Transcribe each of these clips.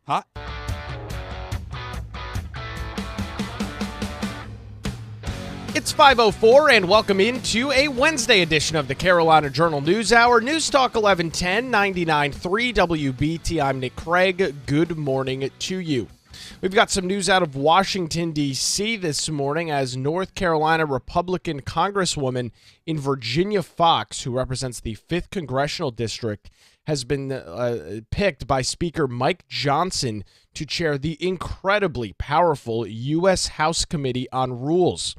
Hot. It's 5:04 and welcome into a Wednesday edition of the Carolina Journal News Hour. News Talk 1110 99.3 WBT. I'm Nick Craig. Good morning to you. We've got some news out of Washington, D.C. this morning as North Carolina Republican Congresswoman in Virginia Foxx, who represents the 5th Congressional District, has been picked by Speaker Mike Johnson to chair the incredibly powerful U.S. House Committee on Rules.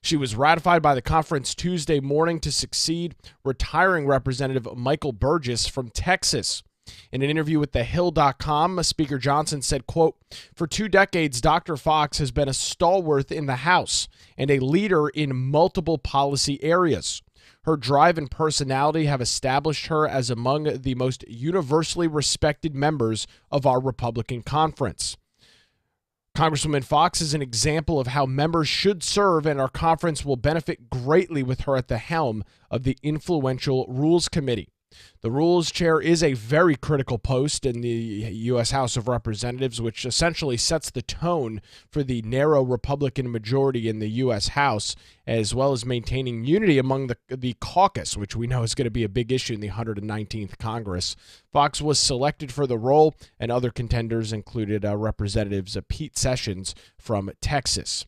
She was ratified by the conference Tuesday morning to succeed retiring Representative Michael Burgess from Texas. In an interview with TheHill.com, Speaker Johnson said, quote, "For 2 decades, Dr. Foxx has been a stalwart in the House and a leader in multiple policy areas. Her drive and personality have established her as among the most universally respected members of our Republican conference. Congresswoman Foxx is an example of how members should serve, and our conference will benefit greatly with her at the helm of the influential Rules Committee." The Rules Chair is a very critical post in the U.S. House of Representatives, which essentially sets the tone for the narrow Republican majority in the U.S. House, as well as maintaining unity among the caucus, which we know is going to be a big issue in the 119th Congress. Foxx was selected for the role, and other contenders included Representatives Pete Sessions from Texas.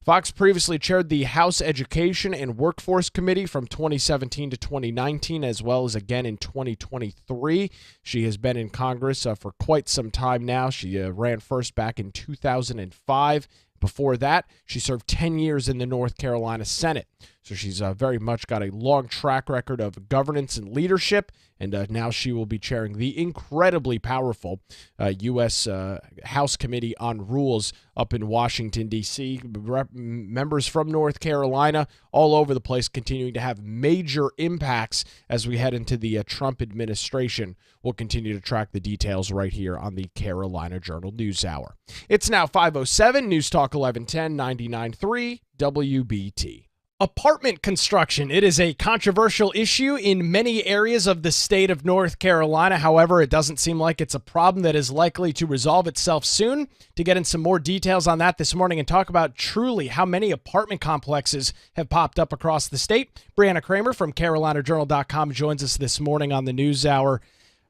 Foxx previously chaired the House Education and Workforce Committee from 2017 to 2019, as well as again in 2023. She has been in Congress for quite some time now. She ran first back in 2005. Before that, she served 10 years in the North Carolina Senate. So she's very much got a long track record of governance and leadership, and now she will be chairing the incredibly powerful U.S. House Committee on Rules up in Washington, D.C. Members from North Carolina all over the place continuing to have major impacts as we head into the Trump administration. We'll continue to track the details right here on the Carolina Journal News Hour. It's now 5:07, News Talk 1110 99.3 WBT. Apartment construction. It is a controversial issue in many areas of the state of North Carolina. However, it doesn't seem like it's a problem that is likely to resolve itself soon. To get in some more details on that this morning and talk about truly how many apartment complexes have popped up across the state, Brianna Kramer from CarolinaJournal.com joins us this morning on the News Hour.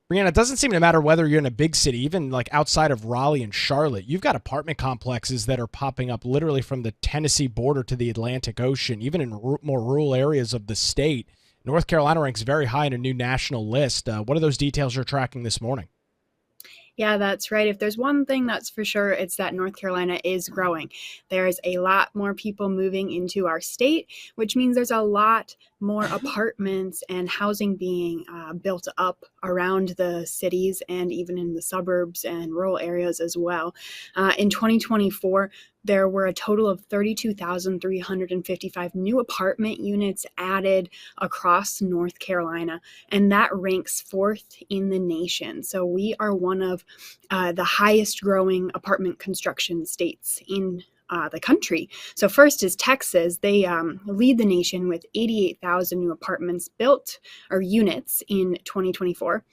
Brianna, it doesn't seem to matter whether you're in a big city, even like outside of Raleigh and Charlotte. You've got apartment complexes that are popping up literally from the Tennessee border to the Atlantic Ocean, even in more rural areas of the state. North Carolina ranks very high in a new national list. What are those details you're tracking this morning? Yeah, that's right. If there's one thing that's for sure, it's that North Carolina is growing. There's a lot more people moving into our state, which means there's a lot more apartments and housing being built up around the cities and even in the suburbs and rural areas as well. In 2024, there were a total of 32,355 new apartment units added across North Carolina, and that ranks 4th in the nation. So we are one of the highest growing apartment construction states in the country. So first is Texas. They lead the nation with 88,000 new apartments built or units in 2024.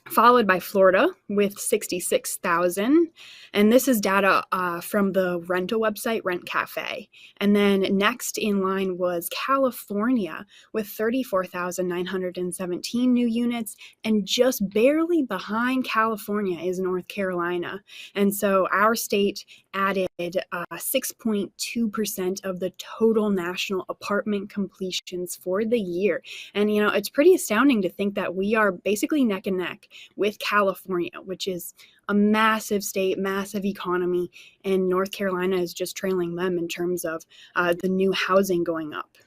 Followed by Florida with 66,000. And this is data from the rental website Rent Cafe. And then next in line was California with 34,917 new units. And just barely behind California is North Carolina. And so our state added 6.2% of the total national apartment completions for the year. And, you know, it's pretty astounding to think that we are basically neck and neck with California, which is a massive state, massive economy, and North Carolina is just trailing them in terms of the new housing going up.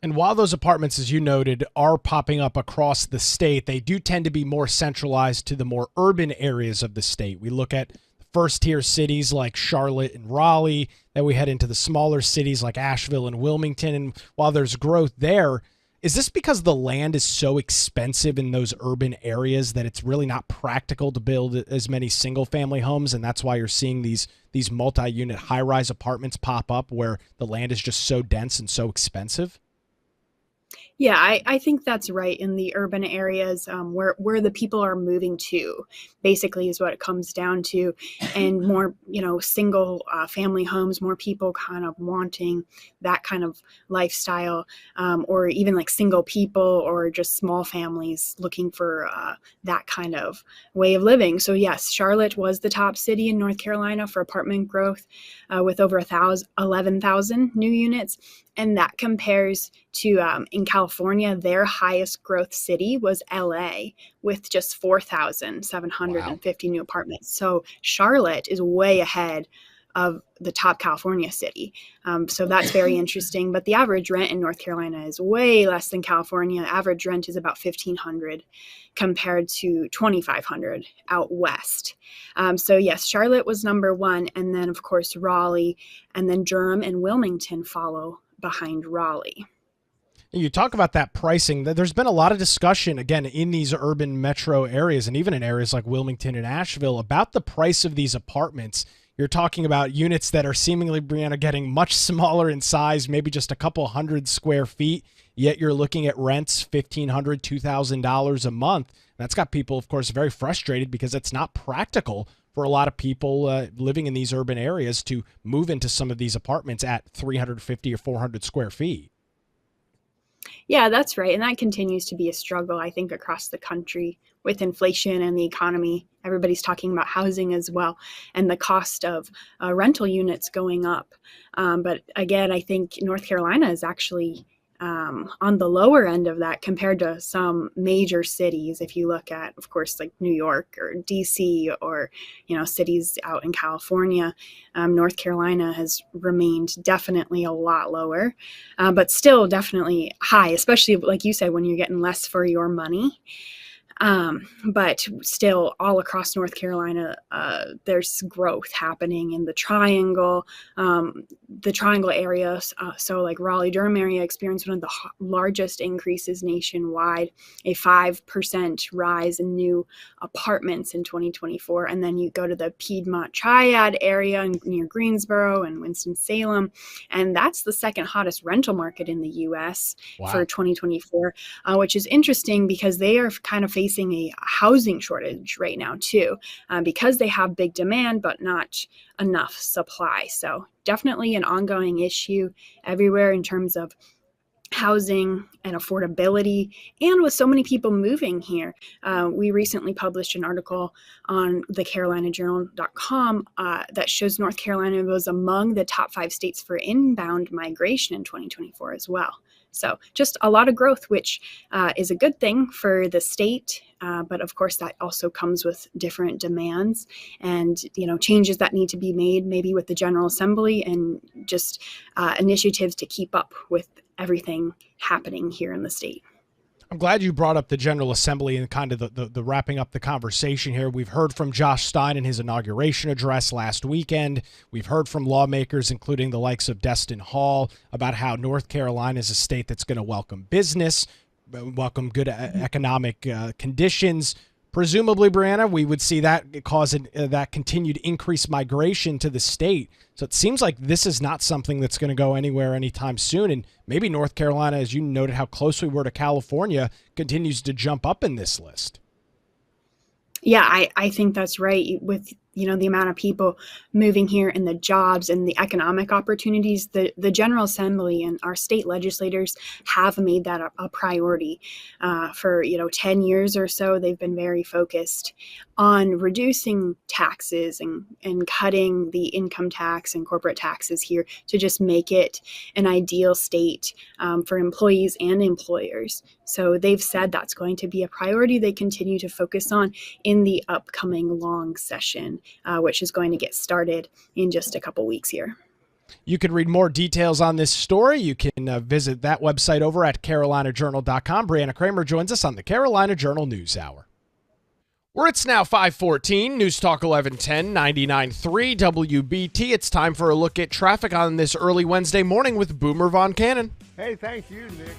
And while those apartments, as you noted, are popping up across the state, they do tend to be more centralized to the more urban areas of the state. We look at first-tier cities like Charlotte and Raleigh, then we head into the smaller cities like Asheville and Wilmington, and while there's growth there, is this because the land is so expensive in those urban areas that it's really not practical to build as many single-family homes, and that's why you're seeing these multi-unit high-rise apartments pop up where the land is just so dense and so expensive? Yeah, I think that's right. In the urban areas, where the people are moving to, basically, is what it comes down to, and more, single family homes, more people kind of wanting that kind of lifestyle, or even like single people or just small families looking for that kind of way of living. So yes, Charlotte was the top city in North Carolina for apartment growth, with over 11,000 new units. And that compares to in California, their highest growth city was LA with just Wow. 4,750 new apartments. So Charlotte is way ahead of the top California city. So that's very interesting. But the average rent in North Carolina is way less than California. Average rent is about $1,500 compared to $2,500 out west. So yes, Charlotte was number one. And then, of course, Raleigh, and then Durham and Wilmington follow behind Raleigh. You talk about that pricing. There's been a lot of discussion, again, in these urban metro areas and even in areas like Wilmington and Asheville about the price of these apartments. You're talking about units that are seemingly, Brianna, getting much smaller in size, maybe just a couple hundred square feet, yet you're looking at rents $1,500, $2,000 a month. That's got people, of course, very frustrated because it's not practical for a lot of people living in these urban areas to move into some of these apartments at 350 or 400 square feet. Yeah, that's right. And that continues to be a struggle, I think, across the country with inflation and the economy. Everybody's talking about housing as well, and the cost of rental units going up. But again, I think North Carolina is actually on the lower end of that compared to some major cities. If you look at, of course, like New York or DC or, cities out in California, North Carolina has remained definitely a lot lower, but still definitely high, especially like you said, when you're getting less for your money. But still, all across North Carolina, there's growth happening in the Triangle area. So like Raleigh-Durham area experienced one of the largest increases nationwide, a 5% rise in new apartments in 2024. And then you go to the Piedmont Triad area near Greensboro and Winston-Salem, and that's the second hottest rental market in the U.S. Wow. for 2024, which is interesting because they are kind of facing a housing shortage right now too, because they have big demand but not enough supply. So definitely an ongoing issue everywhere in terms of housing and affordability, and with so many people moving here. We recently published an article on thecarolinajournal.com that shows North Carolina was among the top 5 states for inbound migration in 2024 as well. So just a lot of growth, which is a good thing for the state. But of course, that also comes with different demands and, changes that need to be made, maybe with the General Assembly, and just initiatives to keep up with everything happening here in the state. I'm glad you brought up the General Assembly and kind of the wrapping up the conversation here. We've heard from Josh Stein in his inauguration address last weekend. We've heard from lawmakers, including the likes of Destin Hall, about how North Carolina is a state that's going to welcome business, welcome good economic conditions. Presumably, Brianna, we would see that cause that continued increased migration to the state. So it seems like this is not something that's going to go anywhere anytime soon. And maybe North Carolina, as you noted how close we were to California, continues to jump up in this list. Yeah, I think that's right. With, the amount of people moving here and the jobs and the economic opportunities, the General Assembly and our state legislators have made that a priority. For, 10 years or so, they've been very focused on reducing taxes and cutting the income tax and corporate taxes here to just make it an ideal state for employees and employers. So they've said that's going to be a priority they continue to focus on in the upcoming long session, which is going to get started in just a couple weeks here. You can read more details on this story. You can visit that website over at carolinajournal.com. Brianna Kramer joins us on the Carolina Journal News Hour. Where it's now 5:14, News Talk 1110, 99.3 WBT. It's time for a look at traffic on this early Wednesday morning with Boomer Von Cannon. Hey, thank you, Nick.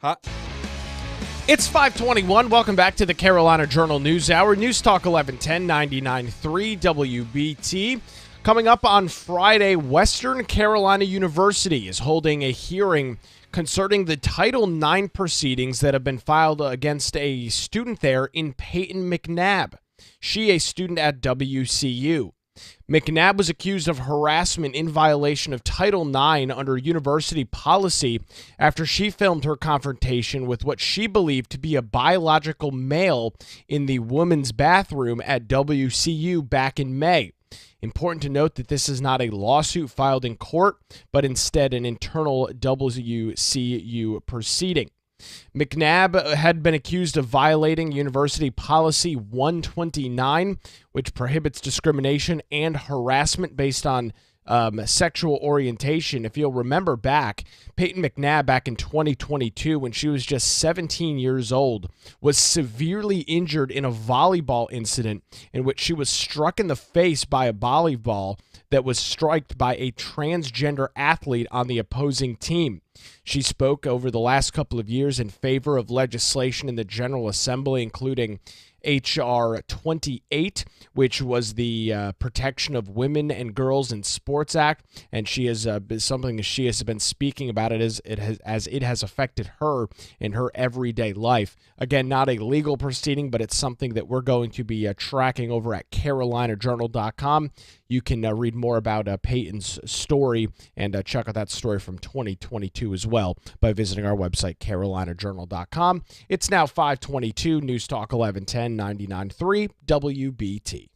Huh? It's 521. Welcome back to the Carolina Journal News Hour. News Talk 1110 99.3 WBT. Coming up on Friday, Western Carolina University is holding a hearing concerning the Title IX proceedings that have been filed against a student there in Peyton McNabb. She, a student at WCU. McNabb was accused of harassment in violation of Title IX under university policy after she filmed her confrontation with what she believed to be a biological male in the women's bathroom at WCU back in May. Important to note that this is not a lawsuit filed in court, but instead an internal WCU proceeding. McNabb had been accused of violating University Policy 129, which prohibits discrimination and harassment based on sexual orientation. If you'll remember back, Peyton McNabb back in 2022, when she was just 17 years old, was severely injured in a volleyball incident in which she was struck in the face by a volleyball that was struck by a transgender athlete on the opposing team. She spoke over the last couple of years in favor of legislation in the General Assembly, including H.R. 28, which was the Protection of Women and Girls in Sports Act, and she has something she has been speaking about it as it has affected her in her everyday life. Again, not a legal proceeding, but it's something that we're going to be tracking over at CarolinaJournal.com. You can read more about Peyton's story and check out that story from 2022 as well by visiting our website, CarolinaJournal.com. It's now 522, News Talk 1110, 99.3 WBT.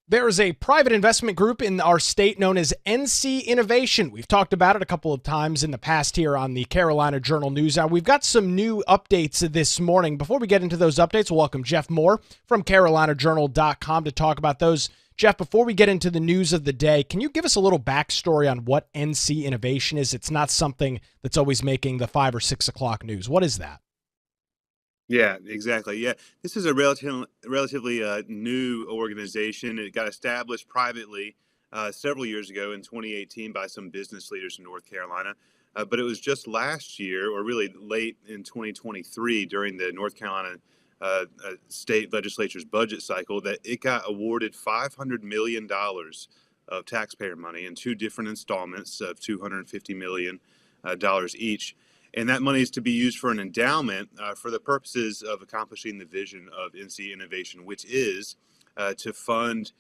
There is a private investment group in our state known as NC Innovation. We've talked about it a couple of times in the past here on the Carolina Journal News Hour. We've got some new updates this morning. Before we get into those updates, we'll welcome Jeff Moore from CarolinaJournal.com to talk about those. Jeff, before we get into the news of the day, can you give us a little backstory on what NC Innovation is? It's not something that's always making the 5 or 6 o'clock news. What is that? Yeah, exactly. Yeah, this is a relatively new organization. It got established privately several years ago in 2018 by some business leaders in North Carolina. But it was just last year, or really late in 2023, during the North Carolina state legislature's budget cycle, that it got awarded $500 million of taxpayer money in 2 different installments of $250 million each. And that money is to be used for an endowment for the purposes of accomplishing the vision of NC Innovation, which is to fund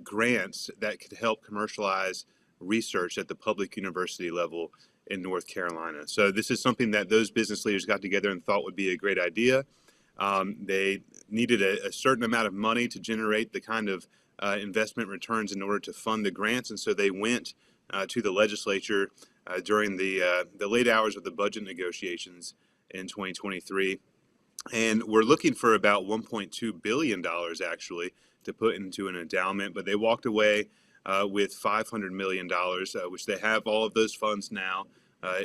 grants that could help commercialize research at the public university level in North Carolina. So this is something that those business leaders got together and thought would be a great idea. They needed a certain amount of money to generate the kind of investment returns in order to fund the grants. And so they went to the legislature during the late hours of the budget negotiations in 2023. And we're looking for about $1.2 billion actually to put into an endowment, but they walked away with $500 million, which they have all of those funds now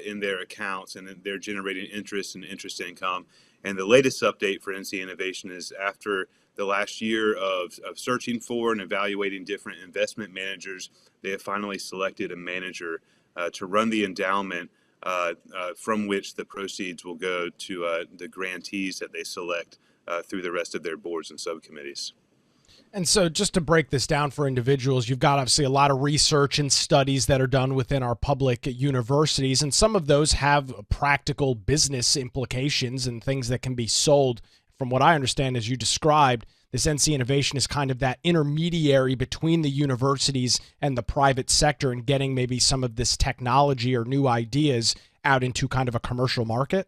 in their accounts, and they're generating interest and interest income. And the latest update for NC Innovation is after the last year of searching for and evaluating different investment managers, they have finally selected a manager to run the endowment from which the proceeds will go to the grantees that they select through the rest of their boards and subcommittees. And so just to break this down for individuals, you've got obviously a lot of research and studies that are done within our public universities, and some of those have practical business implications and things that can be sold. From what I understand, as you described, this NC Innovation is kind of that intermediary between the universities and the private sector and getting maybe some of this technology or new ideas out into kind of a commercial market.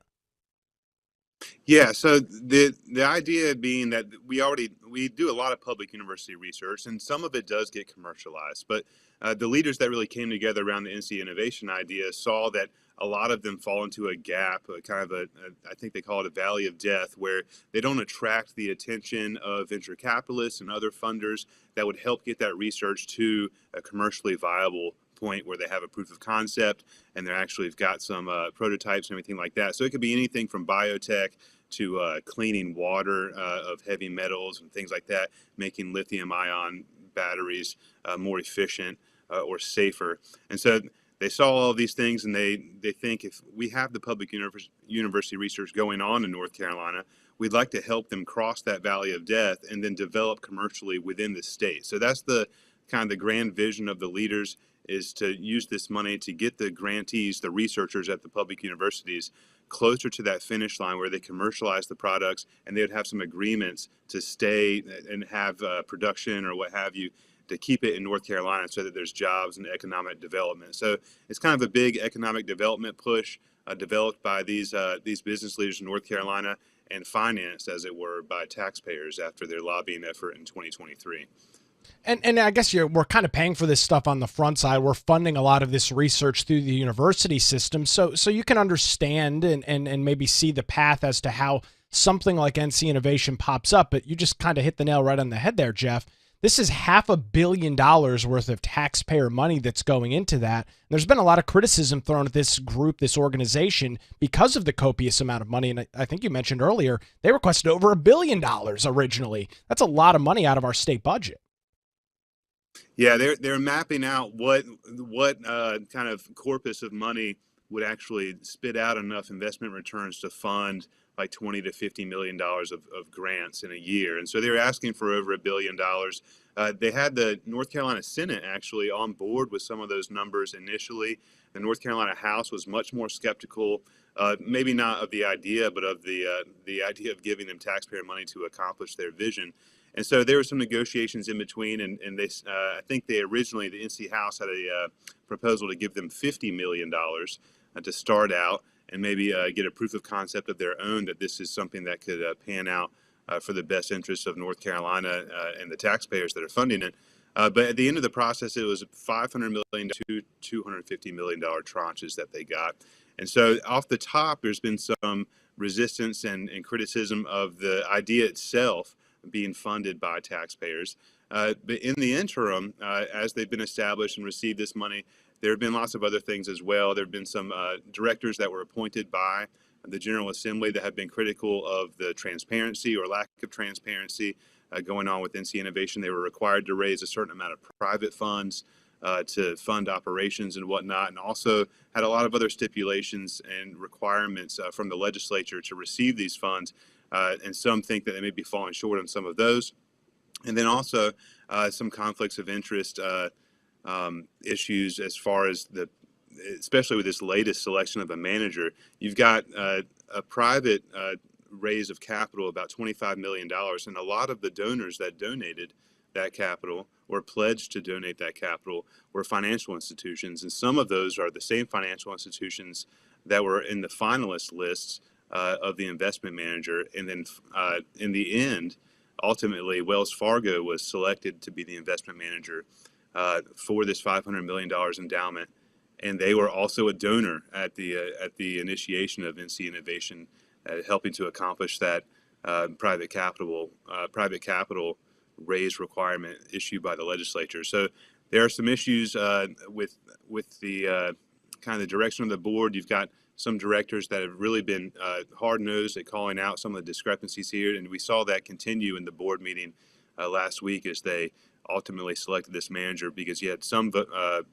Yeah, so the idea being that we do a lot of public university research, and some of it does get commercialized. But the leaders that really came together around the NC Innovation idea saw that a lot of them fall into a gap, I think they call it a valley of death, where they don't attract the attention of venture capitalists and other funders that would help get that research to a commercially viable point where they have a proof of concept and they're actually have got some prototypes and everything like that. So it could be anything from biotech to cleaning water of heavy metals and things like that, making lithium ion batteries more efficient or safer. And so they saw all these things, and they think if we have the public university research going on in North Carolina, we'd like to help them cross that valley of death and then develop commercially within the state. So that's the kind of the grand vision of the leaders, is to use this money to get the grantees, the researchers at the public universities, closer to that finish line where they commercialize the products, and they would have some agreements to stay and have production or what have you, to keep it in North Carolina so that there's jobs and economic development. So it's kind of a big economic development push developed by these business leaders in North Carolina and financed, as it were, by taxpayers after their lobbying effort in 2023. And I guess we're kind of paying for this stuff on the front side. We're funding a lot of this research through the university system. So you can understand and maybe see the path as to how something like NC Innovation pops up. But you just kind of hit the nail right on the head there, Jeff. This is $500 million worth of taxpayer money that's going into that. There's been a lot of criticism thrown at this group, this organization, because of the copious amount of money. And I think you mentioned earlier, they requested over $1 billion originally. That's a lot of money out of our state budget. Yeah, they're mapping out what kind of corpus of money would actually spit out enough investment returns to fund like $20 to $50 million of grants in a year. And so they were asking for over $1 billion. They had the North Carolina Senate actually on board with some of those numbers initially. The North Carolina House was much more skeptical, maybe not of the idea, but of the idea of giving them taxpayer money to accomplish their vision. And so there were some negotiations in between, and they, I think the NC House had a proposal to give them $50 million to start out and maybe get a proof of concept of their own that this is something that could pan out for the best interests of North Carolina and the taxpayers that are funding it. But at the end of the process, it was $500 million to $250 million tranches that they got. And so off the top, there's been some resistance and criticism of the idea itself being funded by taxpayers. But in the interim, as they've been established and received this money, there have been lots of other things as well. There have been some directors that were appointed by the General Assembly that have been critical of the transparency or lack of transparency going on with NC Innovation. They were required to raise a certain amount of private funds to fund operations and whatnot, and also had a lot of other stipulations and requirements from the legislature to receive these funds. And some think that they may be falling short on some of those. And then also some conflicts of interest issues as far as especially with this latest selection of a manager. You've got a private raise of capital, about $25 million, and a lot of the donors that donated that capital or pledged to donate that capital were financial institutions. And some of those are the same financial institutions that were in the finalist lists of the investment manager. And then in the end, ultimately, Wells Fargo was selected to be the investment manager for this $500 million endowment. And they were also a donor at the initiation of NC Innovation, helping to accomplish that private capital raise requirement issued by the legislature. So there are some issues with the kind of the direction of the board. You've got some directors that have really been hard-nosed at calling out some of the discrepancies here, and we saw that continue in the board meeting last week as they ultimately selected this manager, because you had some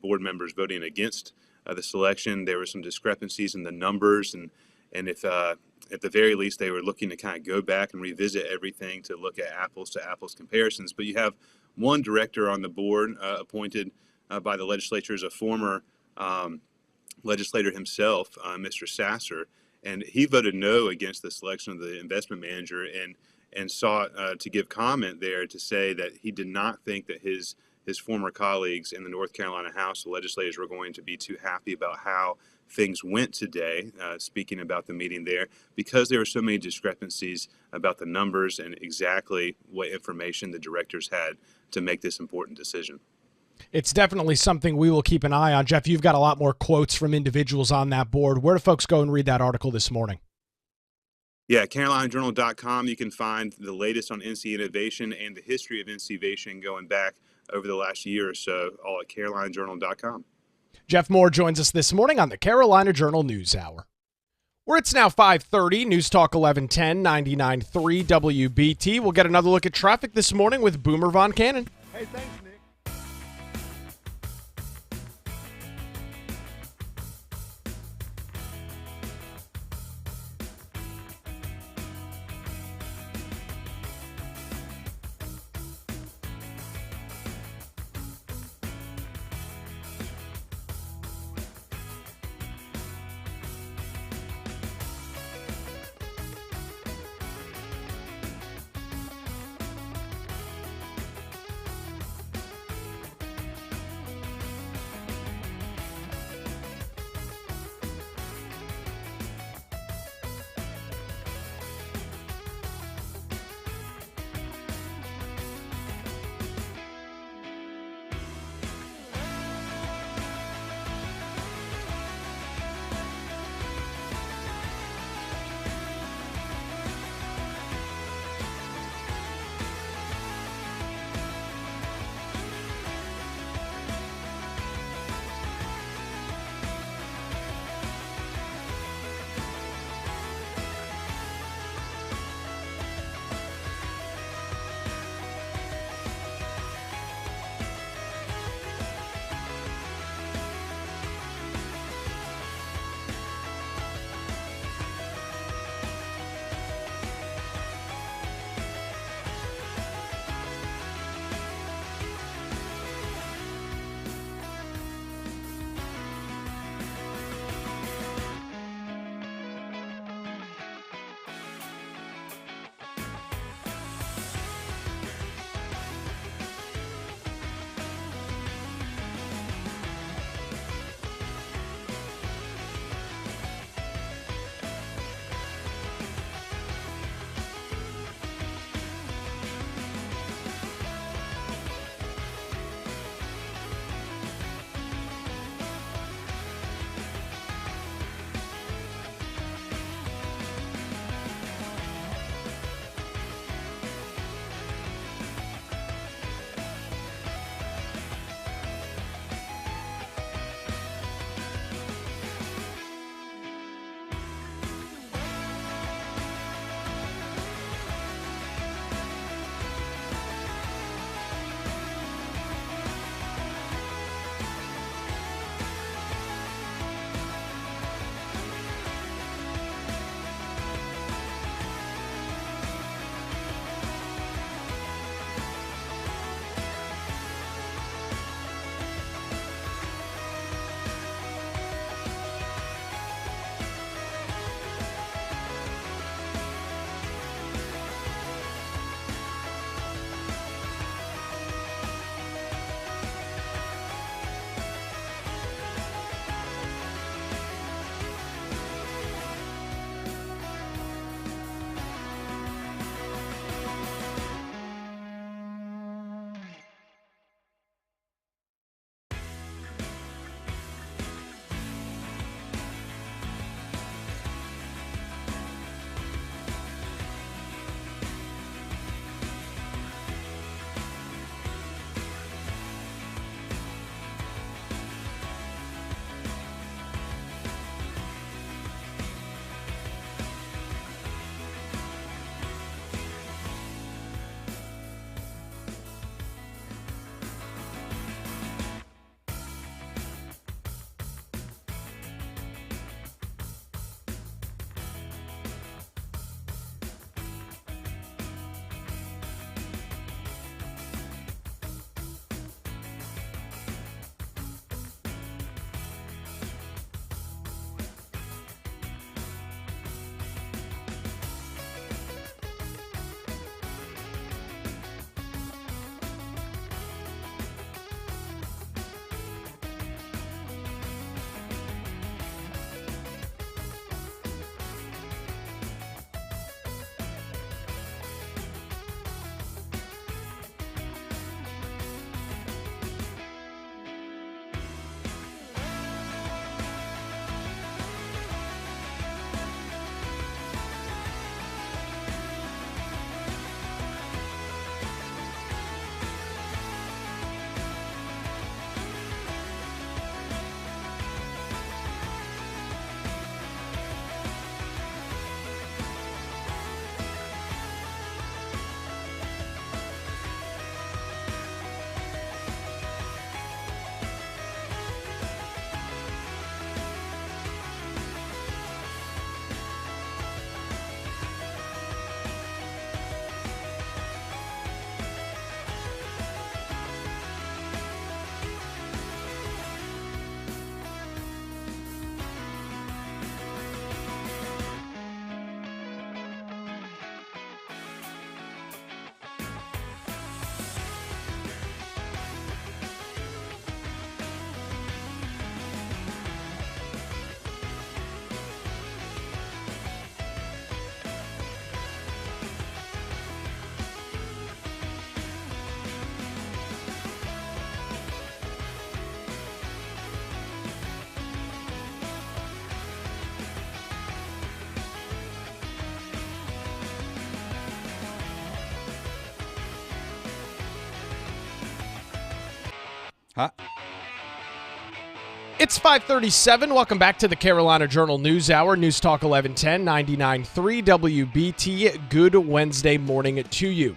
board members voting against the selection. There were some discrepancies in the numbers, and if at the very least they were looking to kind of go back and revisit everything to look at apples to apples comparisons. But you have one director on the board appointed by the legislature as a former legislator himself, Mr. Sasser, and he voted no against the selection of the investment manager and sought to give comment there to say that he did not think that his former colleagues in the North Carolina House, the legislators, were going to be too happy about how things went today, speaking about the meeting there, because there were so many discrepancies about the numbers and exactly what information the directors had to make this important decision. It's definitely something we will keep an eye on. Jeff, you've got a lot more quotes from individuals on that board. Where do folks go and read that article this morning? Yeah, CarolinaJournal.com. You can find the latest on NC Innovation and the history of NC Innovation going back over the last year or so, all at CarolinaJournal.com. Jeff Moore joins us this morning on the Carolina Journal News Hour. Where it's now 5:30, News Talk 1110, 99.3 WBT. We'll get another look at traffic this morning with Boomer Von Cannon. Hey, thanks, Nick. Huh? It's 5:37. Welcome back to the Carolina Journal News Hour. News Talk 1110, 99.3 WBT. Good Wednesday morning to you.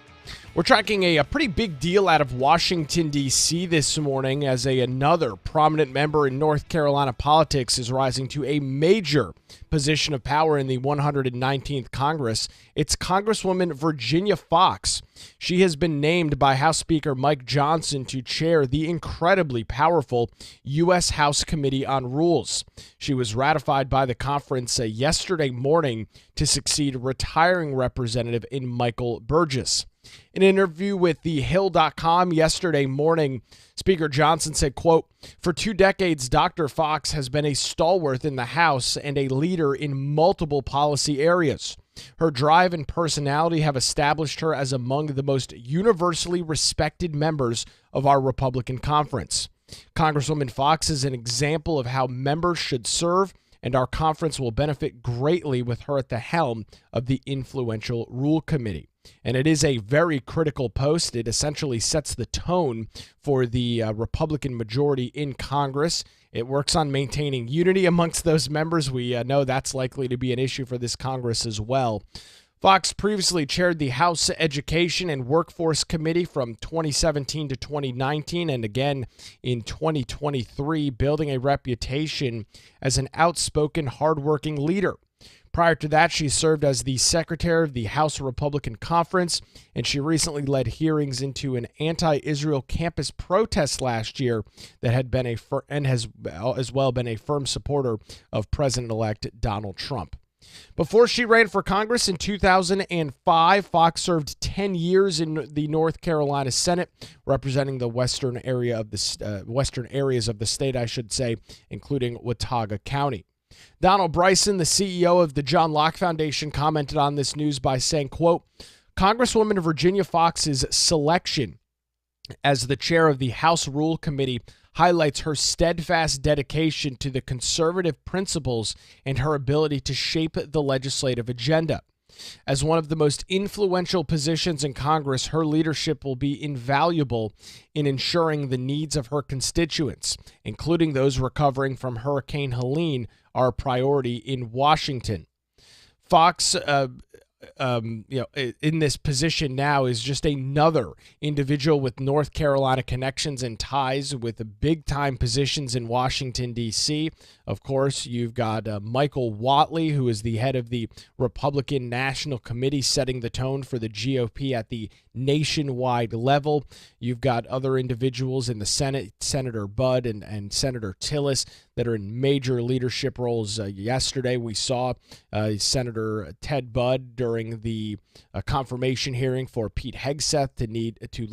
We're tracking a pretty big deal out of Washington, D.C. this morning as another prominent member in North Carolina politics is rising to a major position of power in the 119th Congress. It's Congresswoman Virginia Foxx. She has been named by House Speaker Mike Johnson to chair the incredibly powerful U.S. House Committee on Rules. She was ratified by the conference yesterday morning to succeed retiring Representative in Michael Burgess. In an interview with TheHill.com yesterday morning, Speaker Johnson said, quote, "For 2 decades, Dr. Foxx has been a stalwart in the House and a leader in multiple policy areas. Her drive and personality have established her as among the most universally respected members of our Republican conference. Congresswoman Foxx is an example of how members should serve, and our conference will benefit greatly with her at the helm of the influential Rule Committee." And it is a very critical post. It essentially sets the tone for the Republican majority in Congress. It works on maintaining unity amongst those members. We know that's likely to be an issue for this Congress as well. Foxx previously chaired the House Education and Workforce Committee from 2017 to 2019 and again in 2023, building a reputation as an outspoken, hardworking leader. Prior to that, she served as the secretary of the House Republican Conference, and she recently led hearings into an anti-Israel campus protest last year that had been has as well been a firm supporter of President-elect Donald Trump. Before she ran for Congress in 2005, Foxx served 10 years in the North Carolina Senate, representing the western areas of the state, I should say, including Watauga County. Donald Bryson, the CEO of the John Locke Foundation, commented on this news by saying, quote, "Congresswoman Virginia Foxx's selection as the chair of the House Rule Committee highlights her steadfast dedication to the conservative principles and her ability to shape the legislative agenda. As one of the most influential positions in Congress, her leadership will be invaluable in ensuring the needs of her constituents, including those recovering from Hurricane Helene, are a priority in Washington." Foxx, in this position now is just another individual with North Carolina connections and ties with big-time positions in Washington, D.C. Of course, you've got Michael Whatley, who is the head of the Republican National Committee, setting the tone for the GOP at the nationwide level. You've got other individuals in the Senate, Senator Budd and Senator Tillis, that are in major leadership roles. Yesterday, we saw Senator Ted Budd during the confirmation hearing for Pete Hegseth to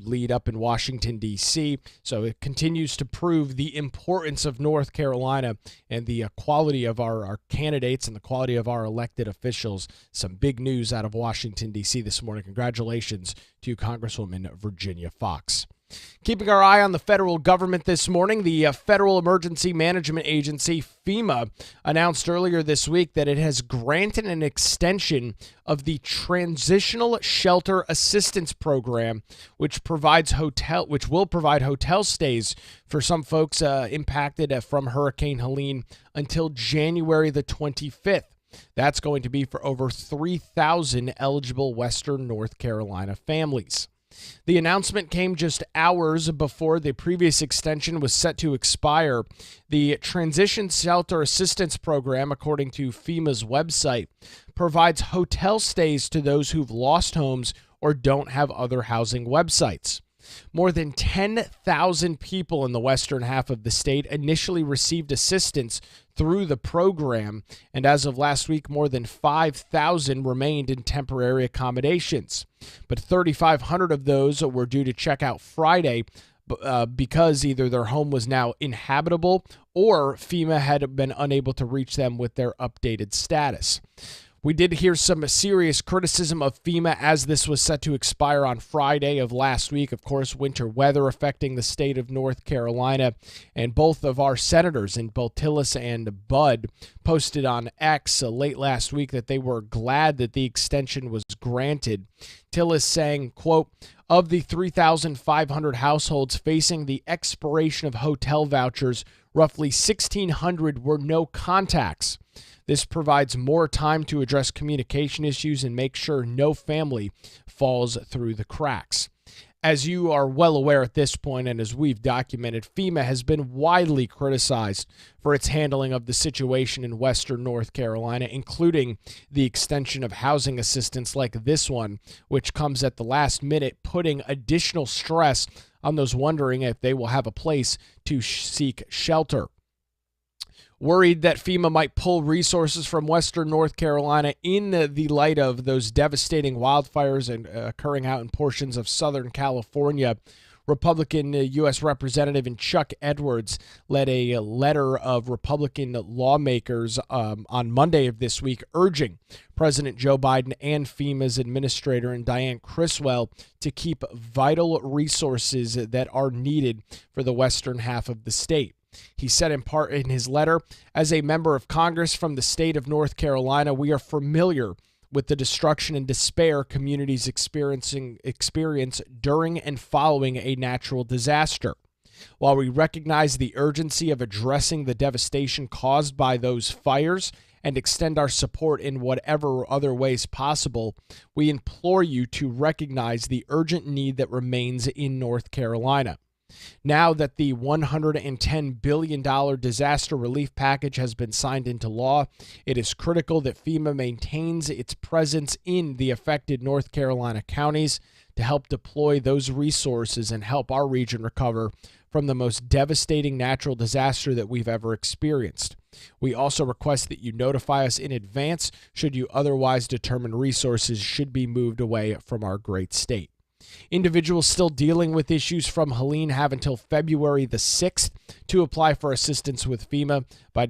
lead up in Washington, D.C. So it continues to prove the importance of North Carolina and the quality of our candidates and the quality of our elected officials. Some big news out of Washington, D.C. this morning. Congratulations to Congresswoman Virginia Foxx. Keeping our eye on the federal government this morning, the Federal Emergency Management Agency, FEMA, announced earlier this week that it has granted an extension of the Transitional Shelter Assistance Program, which will provide hotel stays for some folks impacted from Hurricane Helene until January the 25th. That's going to be for over 3,000 eligible Western North Carolina families. The announcement came just hours before the previous extension was set to expire. The Transition Shelter Assistance Program, according to FEMA's website, provides hotel stays to those who've lost homes or don't have other housing websites. More than 10,000 people in the western half of the state initially received assistance through the program, and as of last week, more than 5,000 remained in temporary accommodations. But 3,500 of those were due to check out Friday because either their home was now inhabitable or FEMA had been unable to reach them with their updated status. We did hear some serious criticism of FEMA as this was set to expire on Friday of last week. Of course, winter weather affecting the state of North Carolina. And both of our senators, in both Tillis and Budd, posted on X late last week that they were glad that the extension was granted. Tillis saying, quote, "Of the 3,500 households facing the expiration of hotel vouchers, roughly 1,600 were no contacts. This provides more time to address communication issues and make sure no family falls through the cracks." As you are well aware at this point, and as we've documented, FEMA has been widely criticized for its handling of the situation in Western North Carolina, including the extension of housing assistance like this one, which comes at the last minute, putting additional stress on those wondering if they will have a place to seek shelter. Worried that FEMA might pull resources from Western North Carolina in the light of those devastating wildfires and occurring out in portions of Southern California, Republican U.S. Representative Chuck Edwards led a letter of Republican lawmakers on Monday of this week urging President Joe Biden and FEMA's administrator and Diane Criswell to keep vital resources that are needed for the western half of the state. He said in part in his letter, "As a member of Congress from the state of North Carolina, we are familiar with the destruction and despair communities experience during and following a natural disaster. While we recognize the urgency of addressing the devastation caused by those fires and extend our support in whatever other ways possible, we implore you to recognize the urgent need that remains in North Carolina. Now that the $110 billion disaster relief package has been signed into law, it is critical that FEMA maintains its presence in the affected North Carolina counties to help deploy those resources and help our region recover from the most devastating natural disaster that we've ever experienced. We also request that you notify us in advance should you otherwise determine resources should be moved away from our great state." Individuals still dealing with issues from Helene have until February the 6th to apply for assistance with FEMA by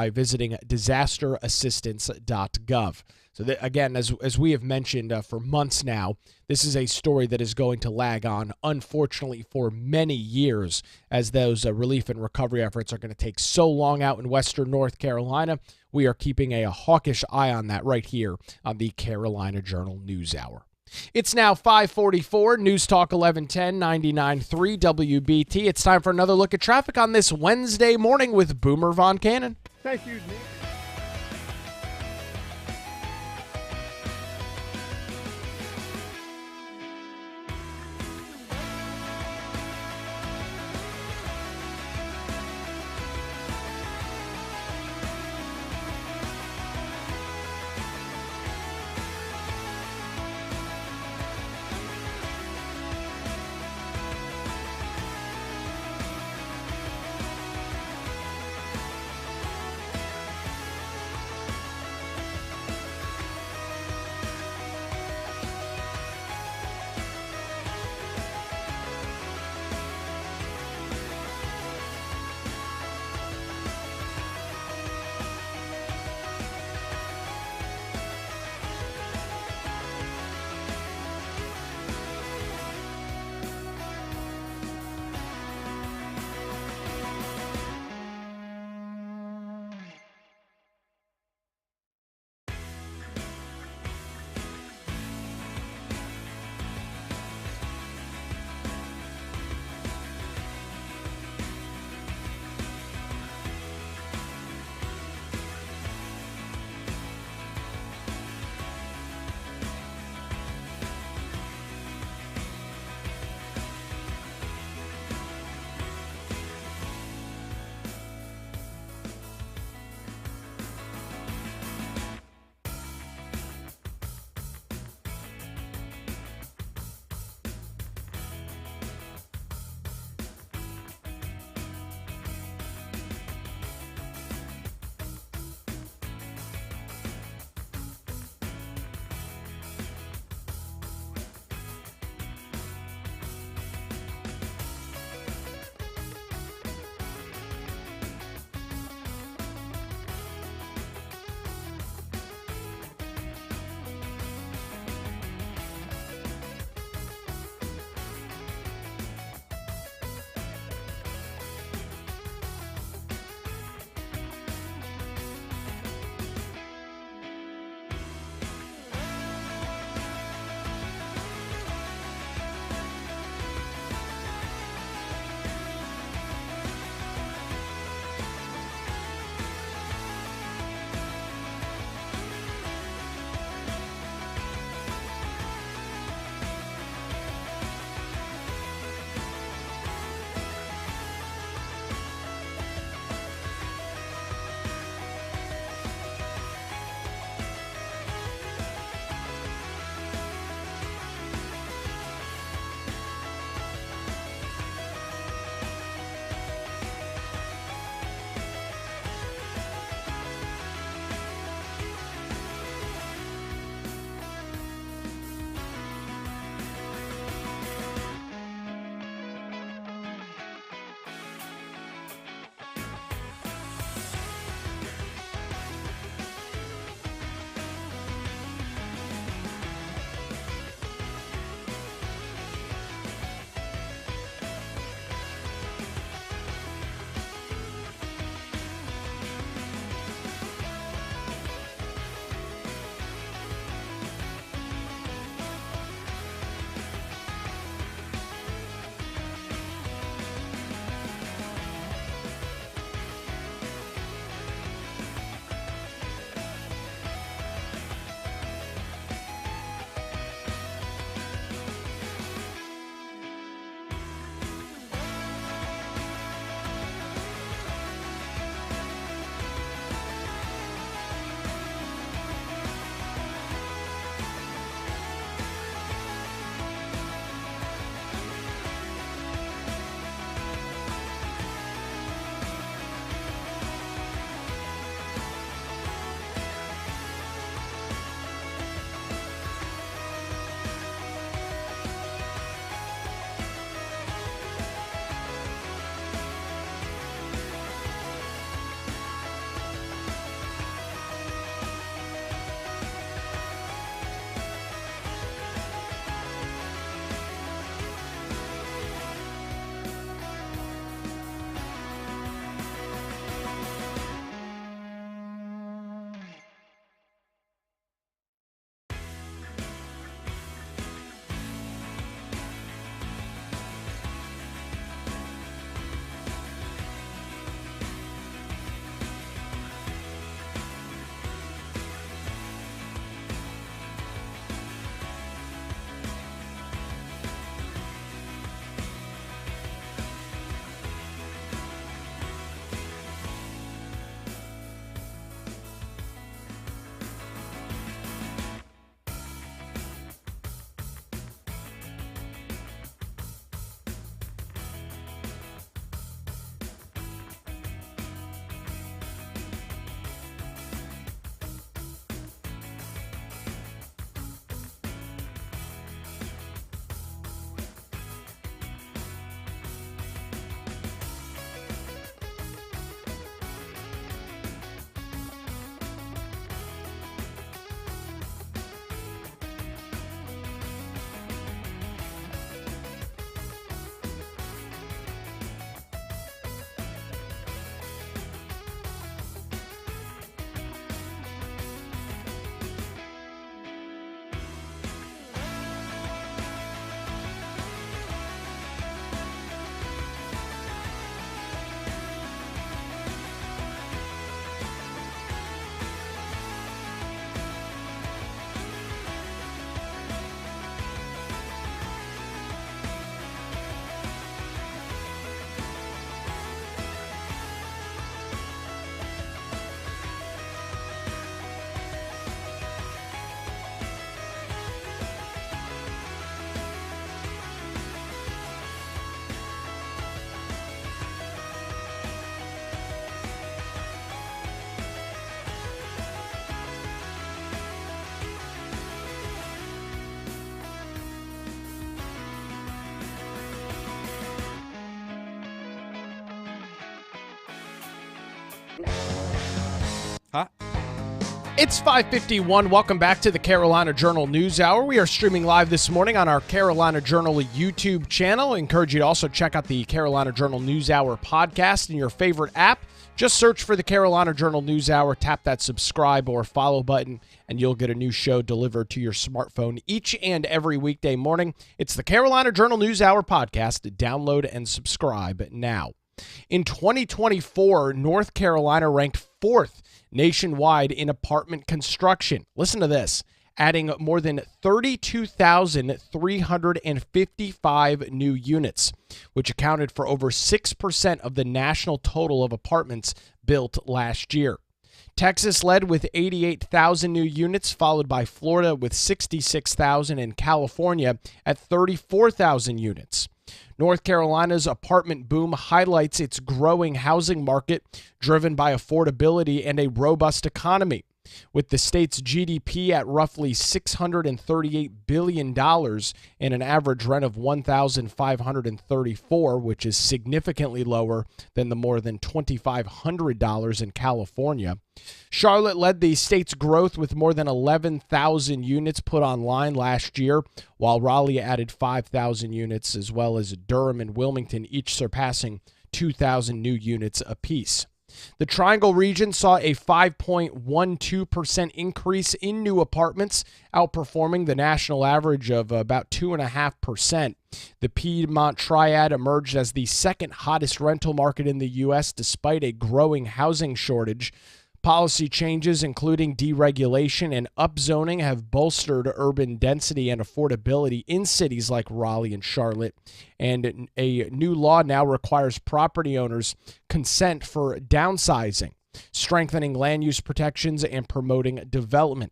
visiting disasterassistance.gov. So that, again, as we have mentioned for months now, this is a story that is going to lag on, unfortunately, for many years, as those relief and recovery efforts are going to take so long out in Western North Carolina. We are keeping a hawkish eye on that right here on the Carolina Journal News Hour. It's now 5:44, News Talk 1110, 99.3 WBT. It's time for another look at traffic on this Wednesday morning with Boomer Von Cannon. Thank you, Nick. It's 5:51. Welcome back to the Carolina Journal News Hour. We are streaming live this morning on our Carolina Journal YouTube channel. I encourage you to also check out the Carolina Journal News Hour podcast in your favorite app. Just search for the Carolina Journal News Hour, tap that subscribe or follow button, and you'll get a new show delivered to your smartphone each and every weekday morning. It's the Carolina Journal News Hour podcast. Download and subscribe now. In 2024, North Carolina ranked 4th nationwide in apartment construction. Listen to this, adding more than 32,355 new units, which accounted for over 6% of the national total of apartments built last year. Texas led with 88,000 new units, followed by Florida with 66,000 and California at 34,000 units. North Carolina's apartment boom highlights its growing housing market driven by affordability and a robust economy. With the state's GDP at roughly $638 billion and an average rent of $1,534, which is significantly lower than the more than $2,500 in California. Charlotte led the state's growth with more than 11,000 units put online last year, while Raleigh added 5,000 units, as well as Durham and Wilmington, each surpassing 2,000 new units apiece. The Triangle region saw a 5.12% increase in new apartments, outperforming the national average of about 2.5%. The Piedmont Triad emerged as the second hottest rental market in the U.S. despite a growing housing shortage. Policy changes, including deregulation and upzoning, have bolstered urban density and affordability in cities like Raleigh and Charlotte. And a new law now requires property owners' consent for downsizing, strengthening land use protections and promoting development.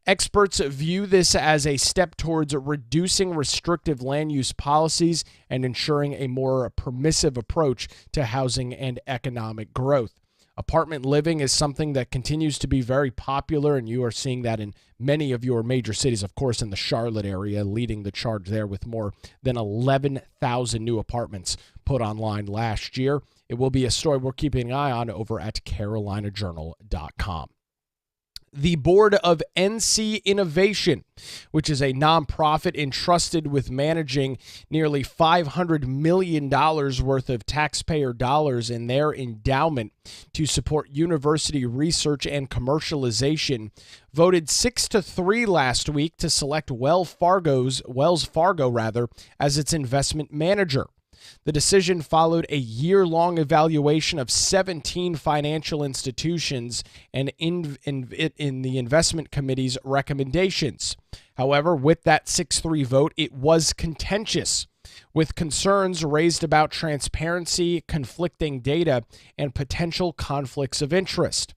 Experts view this as a step towards reducing restrictive land use policies and ensuring a more permissive approach to housing and economic growth. Apartment living is something that continues to be very popular, and you are seeing that in many of your major cities, of course, in the Charlotte area, leading the charge there with more than 11,000 new apartments put online last year. It will be a story we're keeping an eye on over at carolinajournal.com. The Board of NC Innovation, which is a nonprofit entrusted with managing nearly $500 million worth of taxpayer dollars in their endowment to support university research and commercialization, voted 6-3 last week to select Wells Fargo as its investment manager. The decision followed a year-long evaluation of 17 financial institutions and in the investment committee's recommendations. However, with that 6-3 vote, it was contentious, with concerns raised about transparency, conflicting data, and potential conflicts of interest.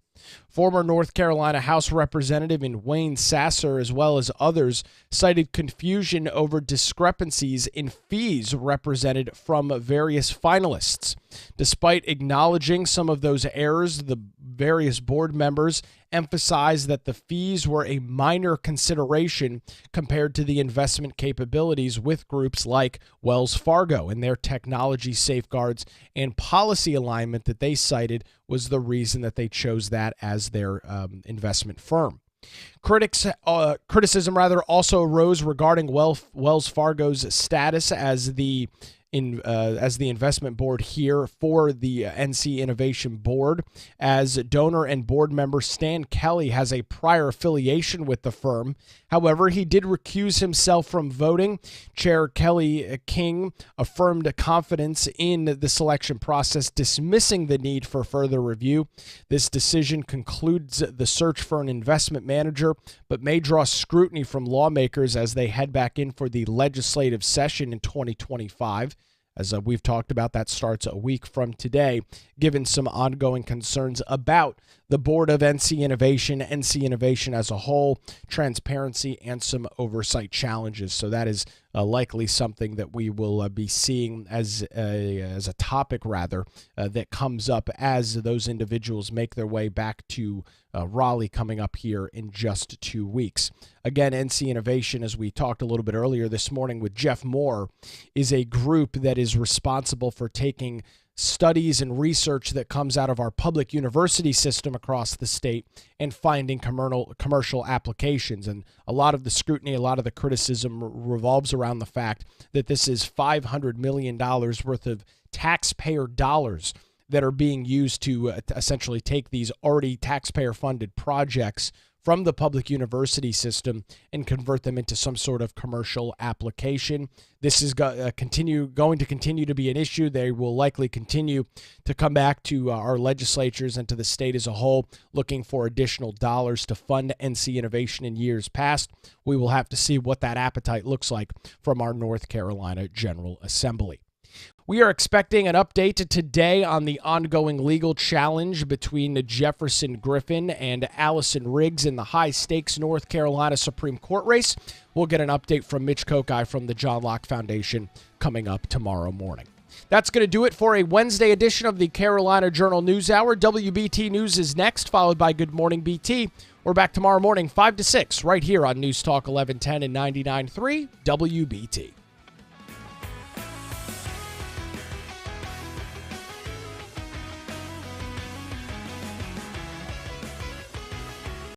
Former North Carolina House Representative Wayne Sasser, as well as others, cited confusion over discrepancies in fees represented from various finalists. Despite acknowledging some of those errors, the various board members emphasized that the fees were a minor consideration compared to the investment capabilities with groups like Wells Fargo and their technology safeguards and policy alignment that they cited was the reason that they chose that as their investment firm. Criticism also arose regarding Wells Fargo's status as the investment board here for the NC Innovation Board, as donor and board member Stan Kelly has a prior affiliation with the firm. However, he did recuse himself from voting. Chair Kelly King affirmed confidence in the selection process, dismissing the need for further review. This decision concludes the search for an investment manager, but may draw scrutiny from lawmakers as they head back in for the legislative session in 2025. As we've talked about, that starts a week from today, given some ongoing concerns about the Board of NC Innovation as a whole, transparency, and some oversight challenges. So that is likely something that we will be seeing as a topic, that comes up as those individuals make their way back to Raleigh coming up here in just 2 weeks. Again, NC Innovation, as we talked a little bit earlier this morning with Jeff Moore, is a group that is responsible for taking studies and research that comes out of our public university system across the state and finding commercial applications. And a lot of the scrutiny, a lot of the criticism revolves around the fact that this is $500 million worth of taxpayer dollars that are being used to essentially take these already taxpayer-funded projects from the public university system and convert them into some sort of commercial application. This is going to continue to be an issue. They will likely continue to come back to our legislatures and to the state as a whole, looking for additional dollars to fund NC innovation in years past. We will have to see what that appetite looks like from our North Carolina General Assembly. We are expecting an update today on the ongoing legal challenge between Jefferson Griffin and Allison Riggs in the high-stakes North Carolina Supreme Court race. We'll get an update from Mitch Kokai from the John Locke Foundation coming up tomorrow morning. That's going to do it for a Wednesday edition of the Carolina Journal News Hour. WBT News is next, followed by Good Morning BT. We're back tomorrow morning, 5 to 6, right here on News Talk 1110 and 99.3 WBT.